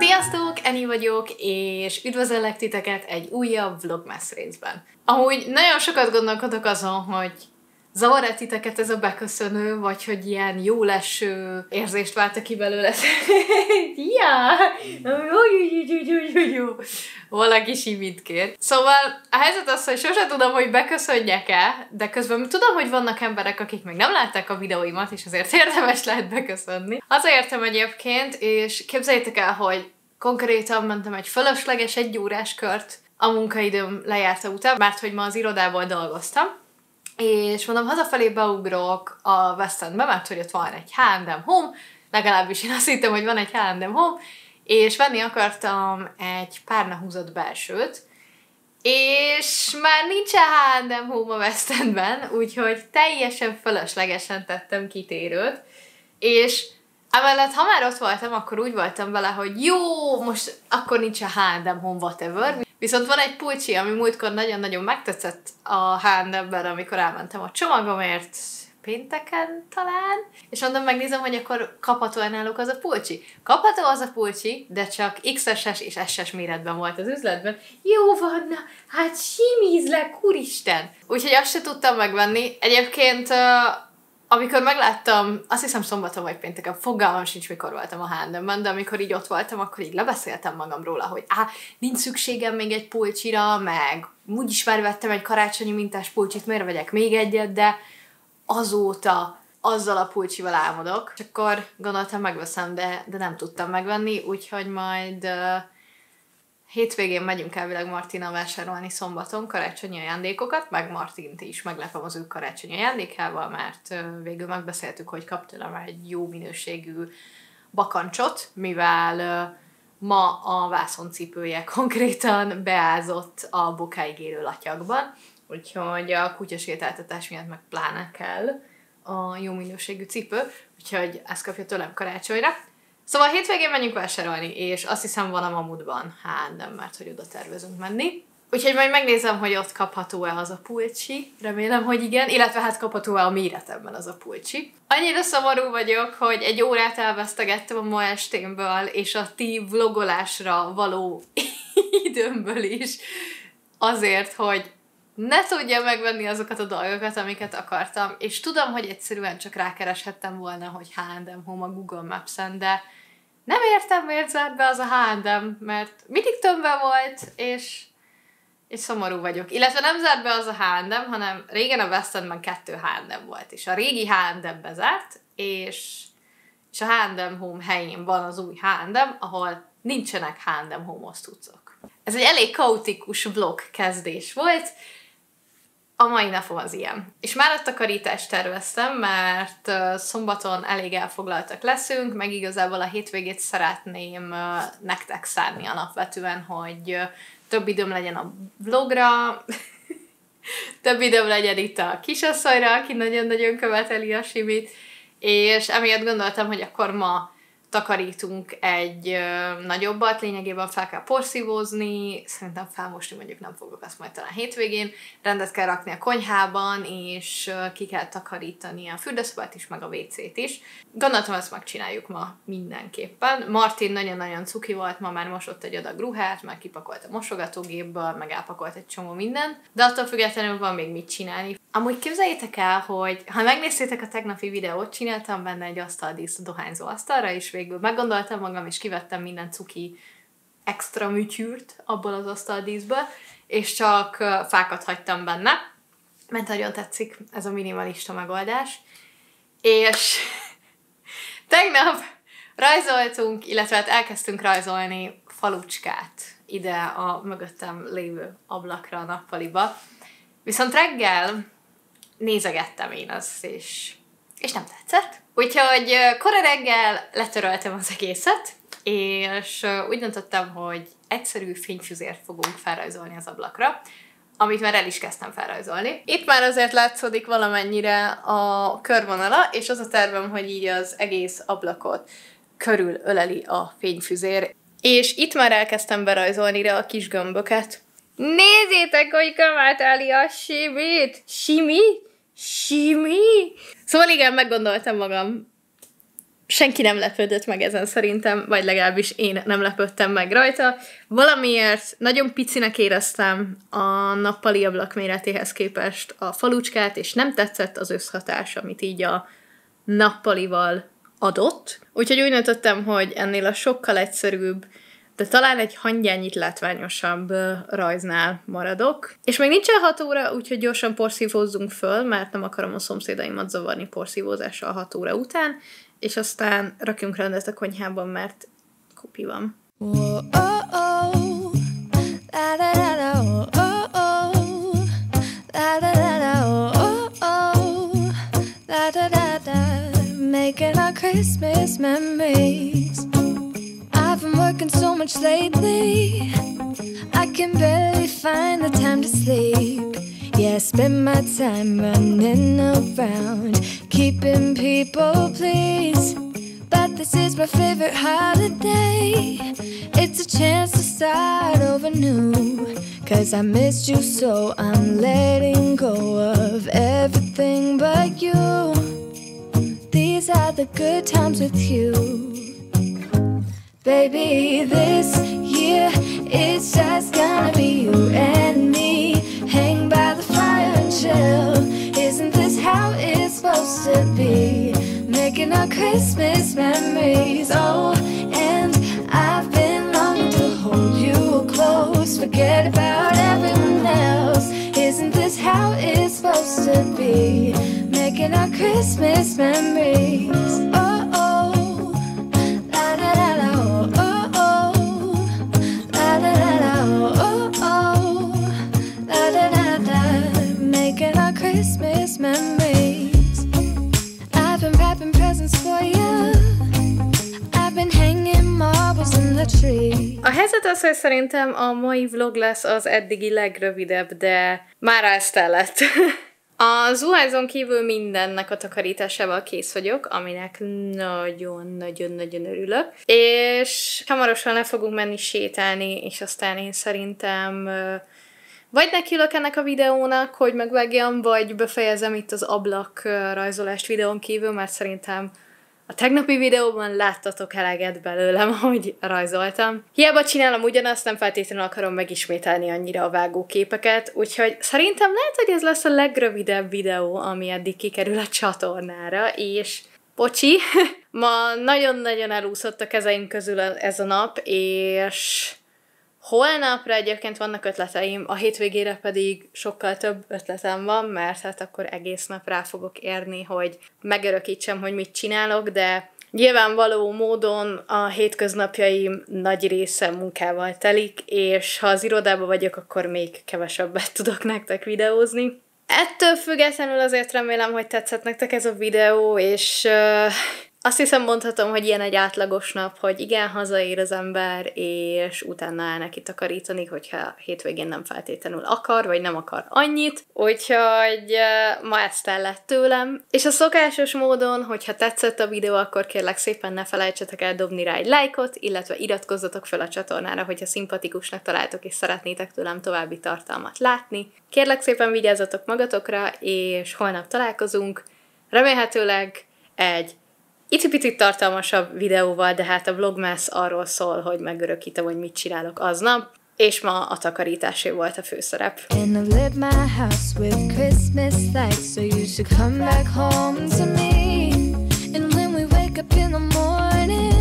Sziasztok! Eni vagyok, és üdvözöllek titeket egy újabb vlogmas részben. Amúgy nagyon sokat gondolkodok azon, hogy zavar-e titeket ez a beköszönő, vagy hogy ilyen jó leső érzést vált ki belőle. Valaki simít kér. Szóval a helyzet az, hogy sose tudom, hogy beköszönjek-e, de közben tudom, hogy vannak emberek, akik még nem látták a videóimat, és azért érdemes lehet beköszönni. Hazaértem egyébként, és képzeljétek el, hogy konkrétan mentem egy fölösleges 1 órás kört a munkaidőm lejárta után, mert hogy ma az irodából dolgoztam. És mondom, hazafelé beugrok a West Endbe, mert hogy ott van egy H&M Home, legalábbis én azt hittem, hogy van egy H&M Home, és venni akartam egy párnahúzott belsőt, és már nincsen H&M Home a West Endben, úgyhogy teljesen fölöslegesen tettem kitérőt, és emellett, ha már ott voltam, akkor úgy voltam vele, hogy jó, most akkor nincs a H&M Home, whatever. Viszont van egy pulcsi, ami múltkor nagyon-nagyon megtetszett a H&M-ben, amikor elmentem a csomagomért, pénteken talán, és mondom, megnézem, hogy akkor kapható náluk az a pulcsi. Kapható az a pulcsi, de csak XS-es és SS méretben volt az üzletben. Jó van, na, hát simízlek, úristen! Úgyhogy azt se tudtam megvenni. Egyébként amikor megláttam, azt hiszem szombaton vagy pénteken, fogalmam sincs, mikor voltam a H&M-ben, de amikor így ott voltam, akkor így lebeszéltem magam róla, hogy nincs szükségem még egy pulcsira, meg úgyis már vettem egy karácsonyi mintás pulcsit, miért vegyek még egyet, de azóta azzal a pulcsival álmodok. És akkor gondoltam, megveszem, de nem tudtam megvenni, úgyhogy majd hétvégén megyünk elvileg Martinnal vásárolni szombaton karácsonyi ajándékokat, meg Martint is meglepem az ő karácsonyi ajándékával, mert végül megbeszéltük, hogy kap tőlem egy jó minőségű bakancsot, mivel ma a vászoncipője konkrétan beázott a bokáig érő latyagban, úgyhogy a kutyasétáltatás miatt meg pláne kell a jó minőségű cipő, úgyhogy ezt kapja tőlem karácsonyra. Szóval hétvégén menjünk vásárolni, és azt hiszem van a Mamutban H&M, mert hogy oda tervezünk menni. Úgyhogy majd megnézem, hogy ott kapható-e az a pulcsi, remélem, hogy igen, illetve hát kapható-e a méretemben az a pulcsi. Annyira szomorú vagyok, hogy 1 órát elvesztegettem a ma estémből, és a ti vlogolásra való időmből is, azért, hogy ne tudjam megvenni azokat a dolgokat, amiket akartam, és tudom, hogy egyszerűen csak rákereshettem volna, hogy H&M Home a Google Maps-en, de nem értem, miért zárt be az a H&M, mert mindig tömve volt, és szomorú vagyok. Illetve nem zárt be az a H&M, hanem régen a West Endben 2 H&M volt, és a régi H&M bezárt, és a H&M Home helyén van az új H&M, ahol nincsenek H&M Home-os cuccok. Ez egy elég kaotikus vlog kezdés volt, a mai napom az ilyen. És már a takarítást terveztem, mert szombaton elég elfoglaltak leszünk, meg igazából a hétvégét szeretném nektek szánni alapvetően, hogy több időm legyen a vlogra, több időm legyen itt a kisasszonyra, aki nagyon-nagyon követeli a simit, és emiatt gondoltam, hogy akkor ma takarítunk egy nagyobbat, lényegében fel kell porszívózni, szerintem felmosni mondjuk nem fogok, azt majd talán hétvégén, rendet kell rakni a konyhában, és ki kell takarítani a fürdőszobát is, meg a WC-t is. Gondoltam, ezt megcsináljuk ma mindenképpen. Martin nagyon-nagyon cuki volt, ma már mosott egy adag ruhát, már kipakolt a mosogatógépből, meg elpakolt egy csomó mindent, de attól függetlenül van még mit csinálni. Amúgy képzeljétek el, hogy ha megnéztétek a tegnapi videót, csináltam benne egy asztaldíszt a dohányzó asztalra, és végül meggondoltam magam, és kivettem minden cuki extra műtyűrt abból az asztaldíszből, és csak fákat hagytam benne, mert nagyon tetszik ez a minimalista megoldás. És tegnap rajzoltunk, illetve hát elkezdtünk rajzolni falucskát ide a mögöttem lévő ablakra a nappaliba. Viszont reggel nézegettem én azt, és nem tetszett. Úgyhogy kora reggel letöröltem az egészet, és úgy döntöttem, hogy egyszerű fényfüzért fogunk felrajzolni az ablakra, amit már el is kezdtem felrajzolni. Itt már azért látszódik valamennyire a körvonala, és az a tervem, hogy így az egész ablakot körül öleli a fényfüzér. És itt már elkezdtem berajzolni rá a kis gömböket. Nézzétek, hogy követeli a simit! Simi? Simi? Szóval igen, meggondoltam magam. senki nem lepődött meg ezen szerintem, vagy legalábbis én nem lepődtem meg rajta. Valamiért nagyon picinek éreztem a nappali ablak méretéhez képest a falucskát, és nem tetszett az összhatás, amit így a nappalival adott. Úgyhogy úgy döntöttem, hogy ennél a sokkal egyszerűbb, de talán egy hangyányit látványosabb rajznál maradok. És még nincsen 6 óra, úgyhogy gyorsan porszívózzunk föl, mert nem akarom a szomszédaimat zavarni porszívózással 6 óra után, és aztán rakjunk rendet a konyhában, mert kopi van. Making our Christmas memories. I've been working so much lately, I can barely find the time to sleep. Yeah, I spend my time running around, keeping people pleased. But this is my favorite holiday. It's a chance to start over new, 'cause I missed you so I'm letting go of everything but you. These are the good times with you. Baby, this year it's just gonna be you and me. Hang by the fire and chill. Isn't this how it's supposed to be? Making our Christmas memories. Oh, and I've been longing to hold you close. Forget about everyone else. Isn't this how it's supposed to be? Making our Christmas memories. Oh, oh, la da da da, oh, oh, la da da da, oh, oh, la da da da. Making our Christmas memories. I've been wrapping presents for you. I've been hanging marbles in the tree. A helyzet az, hogy szerintem a mai vlog lesz az eddigi legrövidebb, de már ezt lett. A zuhányzón kívül mindennek a takarításával kész vagyok, aminek nagyon-nagyon-nagyon örülök. És hamarosan le fogunk menni sétálni, és aztán én szerintem vagy nekiülök ennek a videónak, hogy megvágjam, vagy befejezem itt az ablak rajzolást videón kívül, mert szerintem a tegnapi videóban láttatok eleget belőlem, hogy rajzoltam. Hiába csinálom ugyanazt, nem feltétlenül akarom megismételni annyira a vágóképeket, úgyhogy szerintem lehet, hogy ez lesz a legrövidebb videó, ami eddig kikerül a csatornára, és bocsi, ma nagyon-nagyon elúszott a kezeim közül ez a nap, és holnapra egyébként vannak ötleteim, a hétvégére pedig sokkal több ötletem van, mert hát akkor egész nap rá fogok érni, hogy megörökítsem, hogy mit csinálok, de nyilvánvaló módon a hétköznapjaim nagy része munkával telik, és ha az irodában vagyok, akkor még kevesebbet tudok nektek videózni. Ettől függetlenül azért remélem, hogy tetszett nektek ez a videó, és azt hiszem mondhatom, hogy ilyen egy átlagos nap, hogy igen, hazaér az ember, és utána el neki takarítani, hogyha hétvégén nem feltétlenül akar, vagy nem akar annyit. Úgyhogy ma ezt el lett tőlem. És a szokásos módon, hogyha tetszett a videó, akkor kérlek szépen ne felejtsetek el dobni rá egy lájkot, illetve iratkozzatok fel a csatornára, hogyha szimpatikusnak találtok, és szeretnétek tőlem további tartalmat látni. Kérlek szépen vigyázzatok magatokra, és holnap találkozunk. Remélhetőleg egy icipicit tartalmasabb videóval, de hát a vlogmas arról szól, hogy megörökítem, hogy mit csinálok aznap, és ma a takarításé volt a főszerep. And I lit my house with Christmas lights, so you should come back home to me. And when we wake up in the morning,